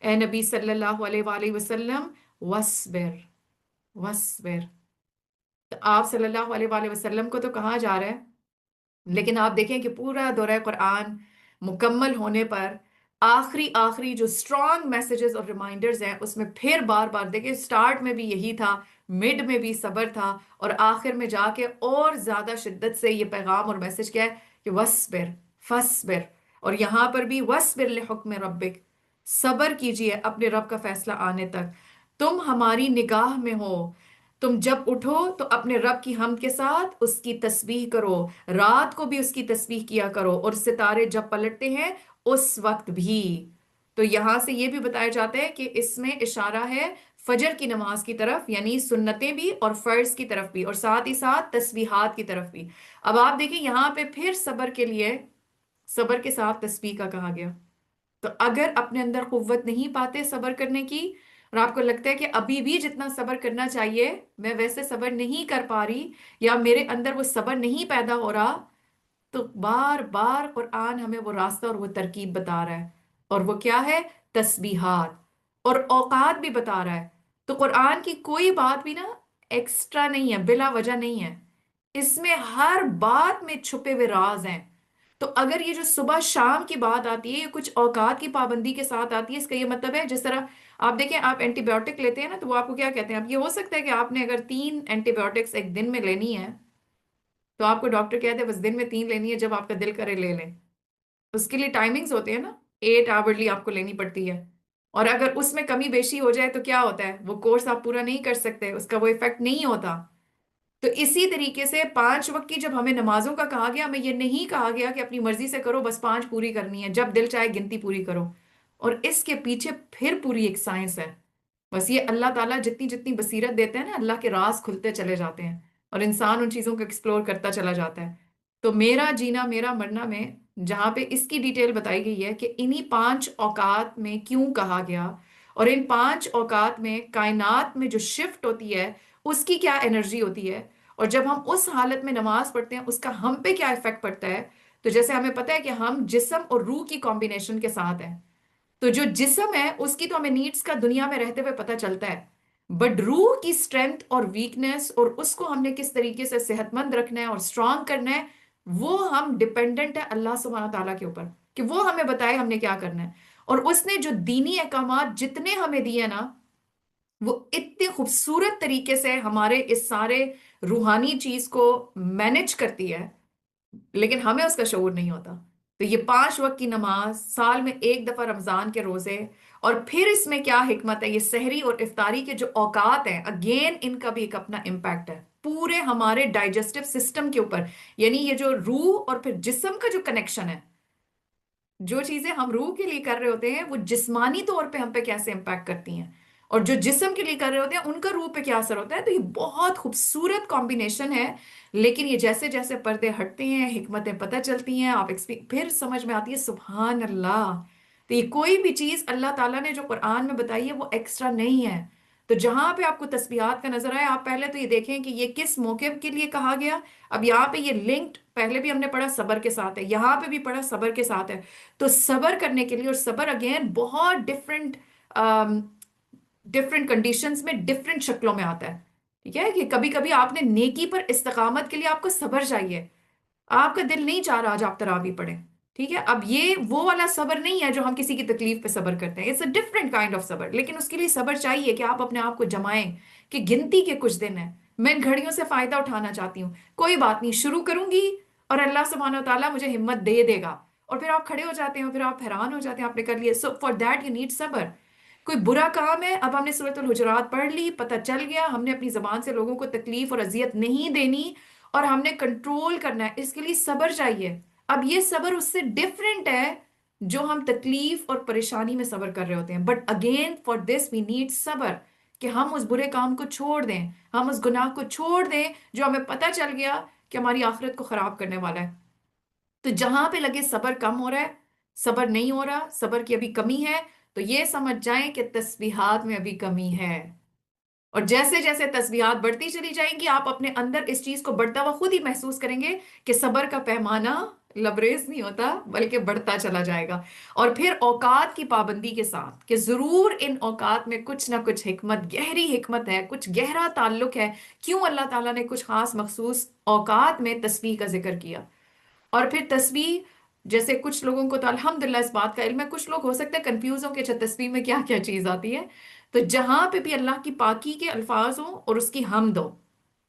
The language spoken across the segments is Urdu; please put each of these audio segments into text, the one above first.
اے نبی صلی اللہ علیہ وآلہ وسلم، وصبر، وصبر۔ تو آپ صلی اللہ علیہ وآلہ وسلم کو تو کہا جا رہا ہے، لیکن آپ دیکھیں کہ پورا دورہ قرآن مکمل ہونے پر آخری آخری جو اسٹرانگ میسیجز اور ریمائنڈرز ہیں اس میں پھر بار بار دیکھیں، سٹارٹ میں بھی یہی تھا، مڈ میں بھی صبر تھا، اور آخر میں جا کے اور زیادہ شدت سے یہ پیغام اور میسج کیا ہے کہ وصبر، فصبر۔ اور یہاں پر بھی وصبر لحکم ربک، صبر کیجئے اپنے رب کا فیصلہ آنے تک، تم ہماری نگاہ میں ہو، تم جب اٹھو تو اپنے رب کی حمد کے ساتھ اس کی تسبیح کرو، رات کو بھی اس کی تسبیح کیا کرو، اور ستارے جب پلٹتے ہیں اس وقت بھی۔ تو یہاں سے یہ بھی بتایا جاتا ہے کہ اس میں اشارہ ہے فجر کی نماز کی طرف، یعنی سنتیں بھی اور فرض کی طرف بھی، اور ساتھ ہی ساتھ تسبیحات کی طرف بھی۔ اب آپ دیکھیں یہاں پہ پھر صبر کے لیے صبر کے ساتھ تسبیح کا کہا گیا۔ تو اگر اپنے اندر قوت نہیں پاتے صبر کرنے کی، اور آپ کو لگتا ہے کہ ابھی بھی جتنا صبر کرنا چاہیے میں ویسے صبر نہیں کر پا رہی، یا میرے اندر وہ صبر نہیں پیدا ہو رہا، تو بار بار قرآن ہمیں وہ راستہ اور وہ ترکیب بتا رہا ہے، اور وہ کیا ہے؟ تسبیحات، اور اوقات بھی بتا رہا ہے۔ تو قرآن کی کوئی بات بھی نا ایکسٹرا نہیں ہے، بلا وجہ نہیں ہے، اس میں ہر بات میں چھپے ہوئے راز ہیں۔ تو اگر یہ جو صبح شام کی بات آتی ہے، یہ کچھ اوقات کی پابندی کے ساتھ آتی ہے، اس کا یہ مطلب ہے جس طرح آپ دیکھیں آپ اینٹی بایوٹک لیتے ہیں نا، تو وہ آپ کو کیا کہتے ہیں؟ اب یہ ہو سکتا ہے کہ آپ نے اگر 3 اینٹی بایوٹکس ایک دن میں لینی ہے، تو آپ کو ڈاکٹر کہتے ہیں بس دن میں 3 لینی ہے، جب آپ کا دل کرے لے لیں۔ اس کے لیے ٹائمنگز ہوتے ہیں نا، 8 آورلی آپ کو لینی پڑتی ہے، اور اگر اس میں کمی بیشی ہو جائے تو کیا ہوتا ہے؟ وہ کورس آپ پورا نہیں کر سکتے، اس کا وہ ایفیکٹ نہیں ہوتا۔ تو اسی طریقے سے 5 وقت کی جب ہمیں نمازوں کا کہا گیا، ہمیں یہ نہیں کہا گیا کہ اپنی مرضی سے کرو بس 5 پوری کرنی ہے، جب دل چاہے گنتی پوری کرو، اور اس کے پیچھے پھر پوری ایک سائنس ہے۔ بس یہ اللہ تعالیٰ جتنی جتنی بصیرت دیتے ہیں نا، اللہ کے راز کھلتے چلے جاتے ہیں، اور انسان ان چیزوں کو ایکسپلور کرتا چلا جاتا ہے۔ تو میرا جینا میرا مرنا میں جہاں پہ اس کی ڈیٹیل بتائی گئی ہے کہ انہی 5 اوقات میں کیوں کہا گیا، اور ان 5 اوقات میں کائنات میں جو شفٹ ہوتی ہے اس کی کیا انرجی ہوتی ہے، اور جب ہم اس حالت میں نماز پڑھتے ہیں اس کا ہم پہ کیا ایفیکٹ پڑتا ہے۔ تو جیسے ہمیں پتہ ہے کہ ہم جسم اور روح کی کمبینیشن کے ساتھ ہیں، تو جو جسم ہے اس کی تو ہمیں نیڈز کا دنیا میں رہتے ہوئے پتہ چلتا ہے، بٹ روح کی سٹرینتھ اور ویکنس اور اس کو ہم نے کس طریقے سے صحت مند رکھنا ہے اور اسٹرانگ کرنا ہے، وہ ہم ڈپینڈنٹ ہے اللہ سبحانہ تعالیٰ کے اوپر کہ وہ ہمیں بتائے ہم نے کیا کرنا ہے۔ اور اس نے جو دینی احکامات جتنے ہمیں دیے نا، وہ اتنے خوبصورت طریقے سے ہمارے اس سارے روحانی چیز کو مینج کرتی ہے، لیکن ہمیں اس کا شعور نہیں ہوتا۔ تو یہ 5 وقت کی نماز، سال میں ایک دفعہ رمضان کے روزے، اور پھر اس میں کیا حکمت ہے، یہ سحری اور افطاری کے جو اوقات ہیں، اگین ان کا بھی ایک اپنا امپیکٹ ہے پورے ہمارے ڈائجسٹو سسٹم کے اوپر، یعنی یہ جو روح اور پھر جسم کا جو کنیکشن ہے، جو چیزیں ہم روح کے لیے کر رہے ہوتے ہیں وہ جسمانی طور پہ ہم پہ کیسے امپیکٹ کرتی ہیں، اور جو جسم کے لیے کر رہے ہوتے ہیں ان کا روح پہ کیا اثر ہوتا ہے۔ تو یہ بہت خوبصورت کمبینیشن ہے، لیکن یہ جیسے جیسے پردے ہٹتے ہیں حکمتیں پتہ چلتی ہیں، آپ پھر سمجھ میں آتی ہے سبحان اللہ۔ تو یہ کوئی بھی چیز اللہ تعالیٰ نے جو قرآن میں بتائی ہے وہ ایکسٹرا نہیں ہے۔ تو جہاں پہ آپ کو تسبیحات کا نظر آئے، آپ پہلے تو یہ دیکھیں کہ یہ کس موقع کے لیے کہا گیا۔ اب یہاں پہ یہ لنکڈ، پہلے بھی ہم نے پڑھا صبر کے ساتھ ہے، یہاں پہ بھی پڑھا صبر کے ساتھ ہے۔ تو صبر کرنے کے لیے، اور صبر اگین بہت ڈفرینٹ کنڈیشنز میں ڈفرینٹ شکلوں میں آتا ہے، ٹھیک ہے، کہ کبھی کبھی آپ نے نیکی پر استقامت کے لیے آپ کو صبر چاہیے، آپ کا دل نہیں چاہ رہا آج آپ تراویح پڑھیں، ٹھیک ہے، اب یہ وہ والا صبر نہیں ہے جو ہم کسی کی تکلیف پہ صبر کرتے ہیں، it's a different kind of صبر، لیکن اس کے لیے صبر چاہیے کہ آپ اپنے آپ کو جمائیں کہ گنتی کے کچھ دن ہیں، میں ان گھڑیوں سے فائدہ اٹھانا چاہتی ہوں، کوئی بات نہیں، شروع کروں گی اور اللہ سبحانہ و تعالیٰ مجھے ہمت دے دے گا، اور پھر آپ کھڑے ہو جاتے ہیں، اور پھر آپ حیران ہو جاتے ہیں آپ نے کر لیا۔ سو فار دیٹ یو نیڈ صبر۔ کوئی برا کام ہے، اب ہم نے سورۃ الحجرات پڑھ لی، پتہ چل گیا، ہم نے اپنی زبان سے لوگوں کو تکلیف اور اذیت نہیں دینی، اور ہم نے کنٹرول کرنا ہے، اس کے لیے صبر چاہیے۔ اب یہ صبر اس سے ڈیفرنٹ ہے جو ہم تکلیف اور پریشانی میں صبر کر رہے ہوتے ہیں، but again for this we need صبر، کہ ہم اس برے کام کو چھوڑ دیں، ہم اس گناہ کو چھوڑ دیں جو ہمیں پتہ چل گیا کہ ہماری آخرت کو خراب کرنے والا ہے۔ تو جہاں پہ لگے صبر کم ہو رہا ہے، صبر نہیں ہو رہا، صبر کی ابھی کمی ہے، تو یہ سمجھ جائیں کہ تسبیحات میں ابھی کمی ہے، اور جیسے جیسے تسبیحات بڑھتی چلی جائیں گی آپ اپنے اندر اس چیز کو بڑھتا ہوا خود ہی محسوس کریں گے کہ صبر کا پیمانہ لبریز نہیں ہوتا بلکہ بڑھتا چلا جائے گا۔ اور پھر اوقات کی پابندی کے ساتھ کہ ضرور ان اوقات میں کچھ نہ کچھ حکمت، گہری حکمت ہے، کچھ گہرا تعلق ہے، کیوں اللہ تعالیٰ نے کچھ خاص مخصوص اوقات میں تسبیح کا ذکر کیا۔ اور پھر تسبیح، جیسے کچھ لوگوں کو تو الحمدللہ اس بات کا علم ہے، کچھ لوگ ہو سکتا ہے کنفیوز ہوں کہ اچھا تسبیح میں کیا کیا چیز آتی ہے، تو جہاں پہ بھی اللہ کی پاکی کے الفاظ ہوں اور اس کی حمد ہو،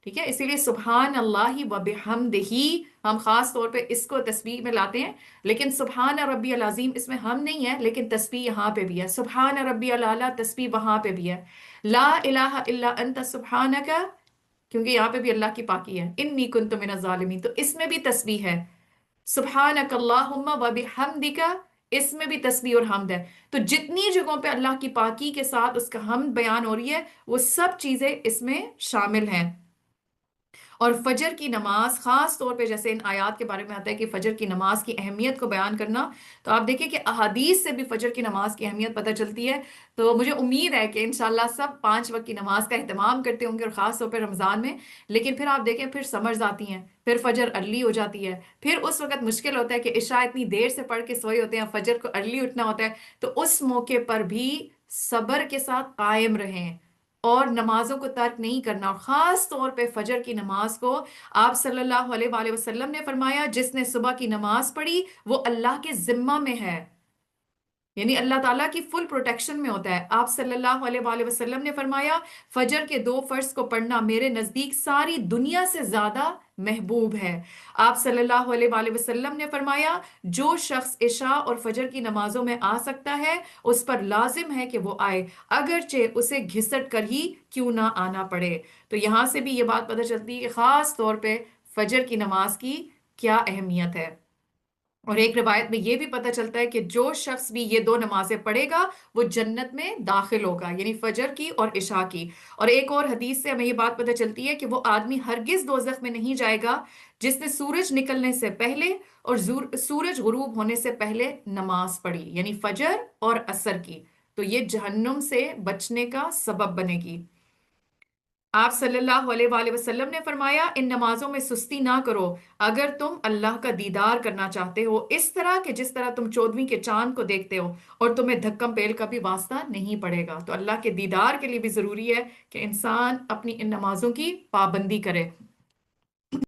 ٹھیک ہے، اسی لیے سبحان اللہ و بحمدہ ہم خاص طور پہ اس کو تسبیح میں لاتے ہیں، لیکن سبحان ربی العظیم اس میں ہم نہیں ہے، لیکن تسبیح یہاں پہ بھی ہے، سبحان ربی العلیٰ تسبیح وہاں پہ بھی ہے، لا الہ الا انت سبحانک، کیونکہ یہاں پہ بھی اللہ کی پاکی ہے، انی کنت من الظالمین، تو اس میں بھی تسبیح ہے، سبحانک اللہم و بحمدک، اس میں بھی تسبیح اور حمد ہے۔ تو جتنی جگہوں پہ اللہ کی پاکی کے ساتھ اس کا حمد بیان ہو رہی ہے، وہ سب چیزیں اس میں شامل ہیں۔ اور فجر کی نماز خاص طور پہ جیسے ان آیات کے بارے میں آتا ہے کہ فجر کی نماز کی اہمیت کو بیان کرنا، تو آپ دیکھیں کہ احادیث سے بھی فجر کی نماز کی اہمیت پتہ چلتی ہے۔ تو مجھے امید ہے کہ انشاءاللہ سب 5 وقت کی نماز کا اہتمام کرتے ہوں گے، اور خاص طور پہ رمضان میں، لیکن پھر آپ دیکھیں پھر سمرز آتی ہیں، پھر فجر ارلی ہو جاتی ہے، پھر اس وقت مشکل ہوتا ہے کہ عشاء اتنی دیر سے پڑھ کے سوئے ہوتے ہیں، فجر کو ارلی اٹھنا ہوتا ہے، تو اس موقع پر بھی صبر کے ساتھ قائم رہیں اور نمازوں کو ترک نہیں کرنا، اور خاص طور پہ فجر کی نماز کو آپ صلی اللہ علیہ وآلہ وسلم نے فرمایا جس نے صبح کی نماز پڑھی وہ اللہ کے ذمہ میں ہے، یعنی اللہ تعالیٰ کی فل پروٹیکشن میں ہوتا ہے۔ آپ صلی اللہ علیہ وآلہ وسلم نے فرمایا فجر کے 2 فرض کو پڑھنا میرے نزدیک ساری دنیا سے زیادہ محبوب ہے۔ آپ صلی اللہ علیہ وآلہ وسلم نے فرمایا جو شخص عشاء اور فجر کی نمازوں میں آ سکتا ہے اس پر لازم ہے کہ وہ آئے، اگرچہ اسے گھسٹ کر ہی کیوں نہ آنا پڑے۔ تو یہاں سے بھی یہ بات پتہ چلتی ہے کہ خاص طور پہ فجر کی نماز کی کیا اہمیت ہے۔ اور ایک روایت میں یہ بھی پتہ چلتا ہے کہ جو شخص بھی یہ 2 نمازیں پڑھے گا وہ جنت میں داخل ہوگا، یعنی فجر کی اور عشاء کی۔ اور ایک اور حدیث سے ہمیں یہ بات پتہ چلتی ہے کہ وہ آدمی ہرگز دوزخ میں نہیں جائے گا جس نے سورج نکلنے سے پہلے اور سورج غروب ہونے سے پہلے نماز پڑھی، یعنی فجر اور عصر کی، تو یہ جہنم سے بچنے کا سبب بنے گی۔ آپ صلی اللہ علیہ وآلہ وسلم نے فرمایا ان نمازوں میں سستی نہ کرو اگر تم اللہ کا دیدار کرنا چاہتے ہو، اس طرح کہ جس طرح تم 14ویں کے چاند کو دیکھتے ہو، اور تمہیں دھکم پیل کا بھی واسطہ نہیں پڑے گا۔ تو اللہ کے دیدار کے لیے بھی ضروری ہے کہ انسان اپنی ان نمازوں کی پابندی کرے۔